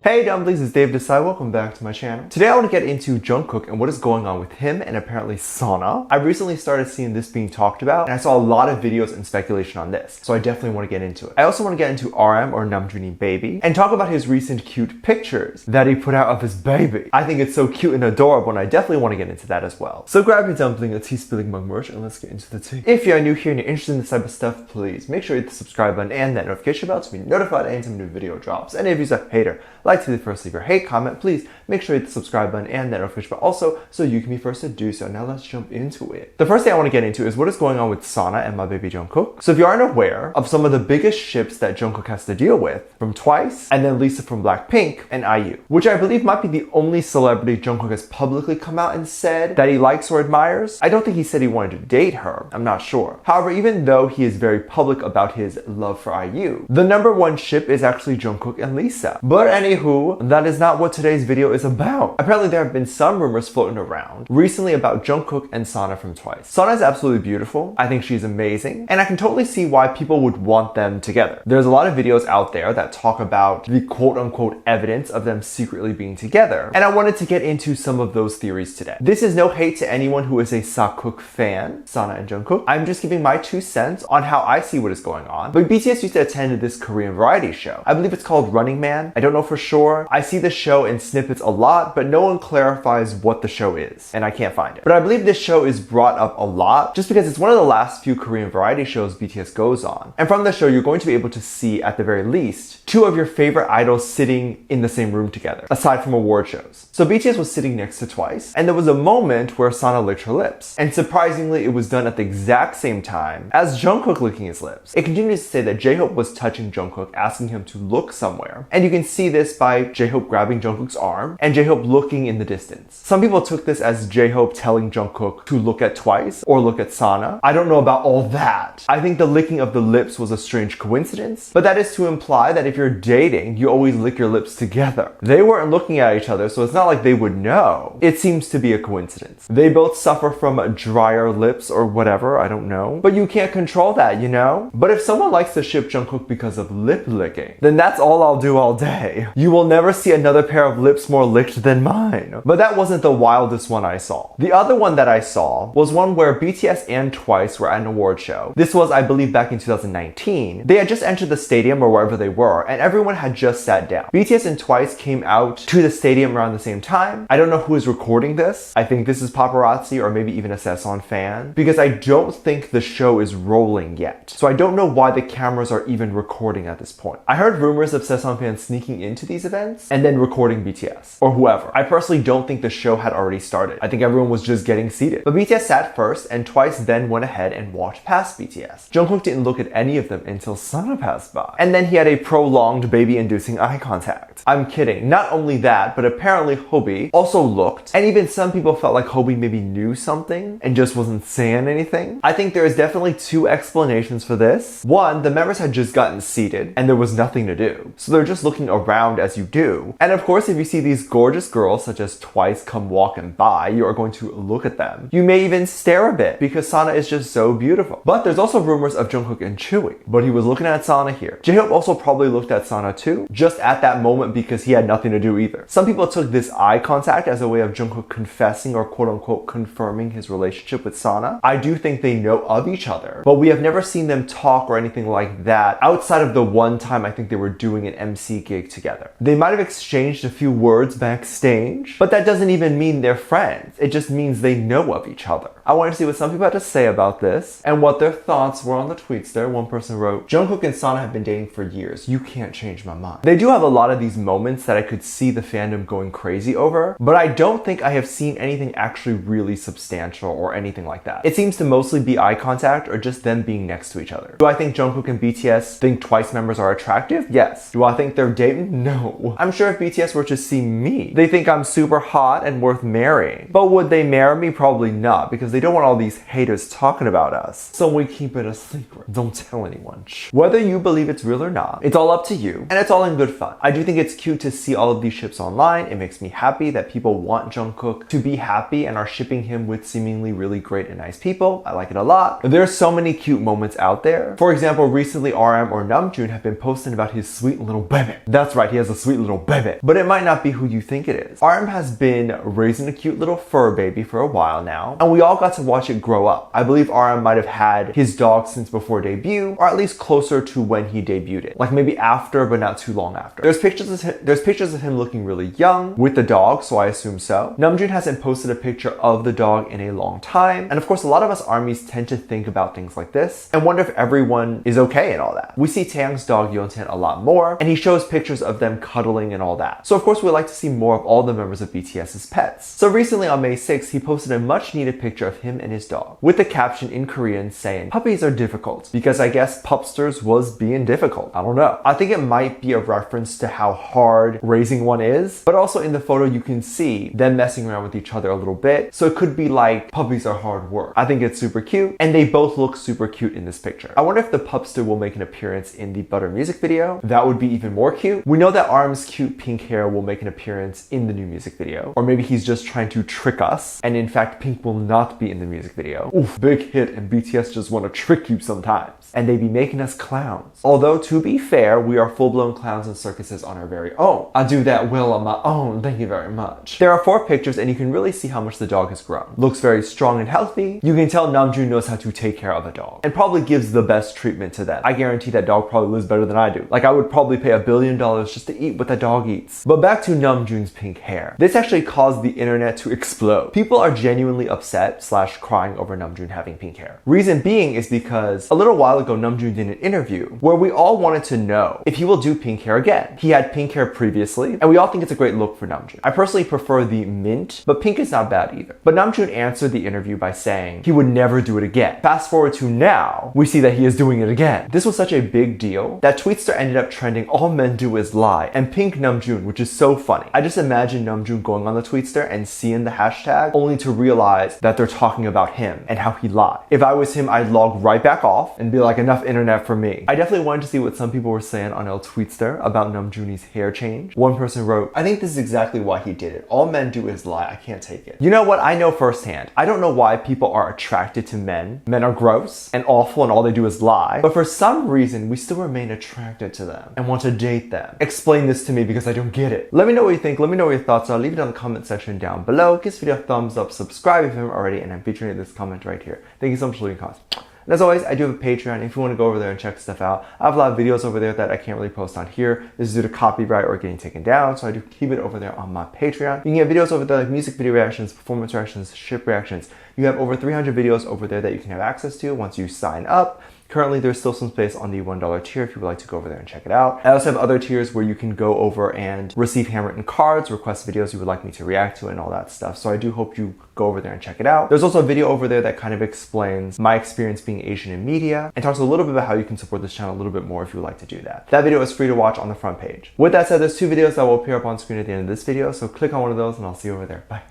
Hey dumplings, it's Dave Desai. Welcome back to my channel. Today I want to get into Jungkook and what is going on with him and apparently Sana. I recently started seeing this being talked about and I saw a lot of videos and speculation on this, so I definitely want to get into it. I also want to get into RM or Namjoon baby and talk about his recent cute pictures that he put out of his baby. I think it's so cute and adorable and I definitely want to get into that as well. So grab your dumpling, a tea spilling mug merch, and let's get into the tea. If you are new here and you're interested in this type of stuff, please make sure you hit the subscribe button and that notification bell to be notified anytime a new video drops. And if you're a hater, like to first leave your hate comment, please make sure you hit the subscribe button and that notification bell also so you can be first to do so. Now let's jump into it. The first thing I want to get into is what is going on with Sana and my baby Jungkook. So if you aren't aware of some of the biggest ships that Jungkook has to deal with, from Twice and then Lisa from Blackpink and IU, which I believe might be the only celebrity Jungkook has publicly come out and said that he likes or admires. I don't think he said he wanted to date her, I'm not sure. However, even though he is very public about his love for IU, the number one ship is actually Jungkook and Lisa. But anywho, that is not what today's video is about. Apparently there have been some rumors floating around recently about Jungkook and Sana from Twice. Sana is absolutely beautiful. I think she's amazing. And I can totally see why people would want them together. There's a lot of videos out there that talk about the quote-unquote evidence of them secretly being together. And I wanted to get into some of those theories today. This is no hate to anyone who is a Sakook fan, Sana and Jungkook. I'm just giving my 2 cents on how I see what is going on. But BTS used to attend this Korean variety show. I believe it's called Running Man. I don't know for sure. I see the show in snippets a lot, but no one clarifies what the show is, and I can't find it. But I believe this show is brought up a lot just because it's one of the last few Korean variety shows BTS goes on. And from the show, you're going to be able to see, at the very least, 2 of your favorite idols sitting in the same room together, aside from award shows. So BTS was sitting next to Twice, and there was a moment where Sana licked her lips. And surprisingly, it was done at the exact same time as Jungkook licking his lips. It continues to say that J-Hope was touching Jungkook, asking him to look somewhere. And you can see this by J-Hope grabbing Jungkook's arm and J-Hope looking in the distance. Some people took this as J-Hope telling Jungkook to look at Twice or look at Sana. I don't know about all that. I think the licking of the lips was a strange coincidence, but that is to imply that if you're dating, you always lick your lips together. They weren't looking at each other, so it's not like they would know. It seems to be a coincidence. They both suffer from drier lips or whatever, I don't know. But you can't control that, you know? But if someone likes to ship Jungkook because of lip licking, then that's all I'll do all day. You will never see another pair of lips more licked than mine. But that wasn't the wildest one I saw. The other one that I saw was one where BTS and Twice were at an award show. This was, I believe, back in 2019. They had just entered the stadium or wherever they were, and everyone had just sat down. BTS and Twice came out to the stadium around the same time. I don't know who is recording this. I think this is paparazzi or maybe even a Sesson fan, because I don't think the show is rolling yet. So I don't know why the cameras are even recording at this point. I heard rumors of Sesson fans sneaking into these events and then recording BTS or whoever. I personally don't think the show had already started. I think everyone was just getting seated. But BTS sat first and Twice then went ahead and walked past BTS. Jungkook didn't look at any of them until Sana passed by. And then he had a prolonged baby-inducing eye contact. I'm kidding. Not only that, but apparently Hobi also looked, and even some people felt like Hobi maybe knew something and just wasn't saying anything. I think there is definitely 2 explanations for this. One, the members had just gotten seated and there was nothing to do. So they're just looking around as you do. And of course, if you see these gorgeous girls such as Twice come walking by, you are going to look at them. You may even stare a bit because Sana is just so beautiful. But there's also rumors of Jungkook and Chewy, but he was looking at Sana here. J-Hope also probably looked at Sana too, just at that moment because he had nothing to do either. Some people took this eye contact as a way of Jungkook confessing or quote-unquote confirming his relationship with Sana. I do think they know of each other, but we have never seen them talk or anything like that outside of the one time I think they were doing an MC gig together. They might have exchanged a few words backstage, but that doesn't even mean they're friends. It just means they know of each other. I wanted to see what some people had to say about this and what their thoughts were on the tweets there. One person wrote, Jungkook and Sana have been dating for years. You can't change my mind. They do have a lot of these moments that I could see the fandom going crazy over, but I don't think I have seen anything actually really substantial or anything like that. It seems to mostly be eye contact or just them being next to each other. Do I think Jungkook and BTS think Twice members are attractive? Yes. Do I think they're dating? No. I'm sure if BTS were to see me, they think I'm super hot and worth marrying. But would they marry me? Probably not, because because they don't want all these haters talking about us. So we keep it a secret. Don't tell anyone. Whether you believe it's real or not, it's all up to you, and it's all in good fun. I do think it's cute to see all of these ships online. It makes me happy that people want Jungkook to be happy and are shipping him with seemingly really great and nice people. I like it a lot. There's so many cute moments out there. For example, recently RM or Namjoon have been posting about his sweet little baby. That's right, he has a sweet little baby. But it might not be who you think it is. RM has been raising a cute little fur baby for a while now, and we all got to watch it grow up. I believe RM might have had his dog since before debut, or at least closer to when he debuted it. Like maybe after, but not too long after. There's pictures of him looking really young with the dog, so I assume so. Namjoon hasn't posted a picture of the dog in a long time, and of course a lot of us ARMYs tend to think about things like this and wonder if everyone is okay and all that. We see Taeyang's dog Yeontan a lot more, and he shows pictures of them cuddling and all that. So of course we'd like to see more of all the members of BTS's pets. So recently on May 6th, he posted a much needed picture of him and his dog with the caption in Korean saying, "Puppies are difficult," because I guess Pupsters was being difficult. I don't know. I think it might be a reference to how hard raising one is, but also in the photo you can see them messing around with each other a little bit. So it could be like, puppies are hard work. I think it's super cute, and they both look super cute in this picture. I wonder if the Pupster will make an appearance in the Butter music video. That would be even more cute. We know that ARM's cute pink hair will make an appearance in the new music video, or maybe he's just trying to trick us, and in fact pink will not be in the music video. Oof, big hit, and BTS just want to trick you sometimes. And they be making us clowns. Although to be fair, we are full-blown clowns and circuses on our very own. I do that well on my own, thank you very much. There are 4 pictures and you can really see how much the dog has grown. Looks very strong and healthy. You can tell Namjoon knows how to take care of a dog and probably gives the best treatment to them. I guarantee that dog probably lives better than I do. Like I would probably pay $1 billion just to eat what that dog eats. But back to Namjoon's pink hair. This actually caused the internet to explode. People are genuinely upset / crying over Namjoon having pink hair. Reason being is because a little while ago Namjoon did an interview where we all wanted to know if he will do pink hair again. He had pink hair previously, and we all think it's a great look for Namjoon. I personally prefer the mint, but pink is not bad either. But Namjoon answered the interview by saying he would never do it again. Fast forward to now, we see that he is doing it again. This was such a big deal that Tweetster ended up trending "all men do is lie" and "pink Namjoon," which is so funny. I just imagine Namjoon going on the Tweetster and seeing the hashtag only to realize that they're talking about him and how he lied. If I was him, I'd log right back off and be like, enough internet for me. I definitely wanted to see what some people were saying on El Tweetster about Namjoon's hair change. One person wrote, "I think this is exactly why he did it. All men do is lie. I can't take it." You know what? I know firsthand. I don't know why people are attracted to men. Men are gross and awful and all they do is lie. But for some reason, we still remain attracted to them and want to date them. Explain this to me because I don't get it. Let me know what you think. Let me know what your thoughts are. Leave it in the comment section down below. Give this video a thumbs up. Subscribe if you haven't already. And I'm featuring this comment right here. Thank you so much for leaving comments. And as always, I do have a Patreon if you want to go over there and check stuff out. I have a lot of videos over there that I can't really post on here. This is due to copyright or getting taken down, so I do keep it over there on my Patreon. You can get videos over there like music video reactions, performance reactions, ship reactions. You have over 300 videos over there that you can have access to once you sign up. Currently, there's still some space on the $1 tier if you would like to go over there and check it out. I also have other tiers where you can go over and receive handwritten cards, request videos you would like me to react to, and all that stuff. So I do hope you go over there and check it out. There's also a video over there that kind of explains my experience being Asian in media and talks a little bit about how you can support this channel a little bit more if you would like to do that. That video is free to watch on the front page. With that said, there's 2 videos that will appear up on screen at the end of this video, so click on one of those and I'll see you over there. Bye.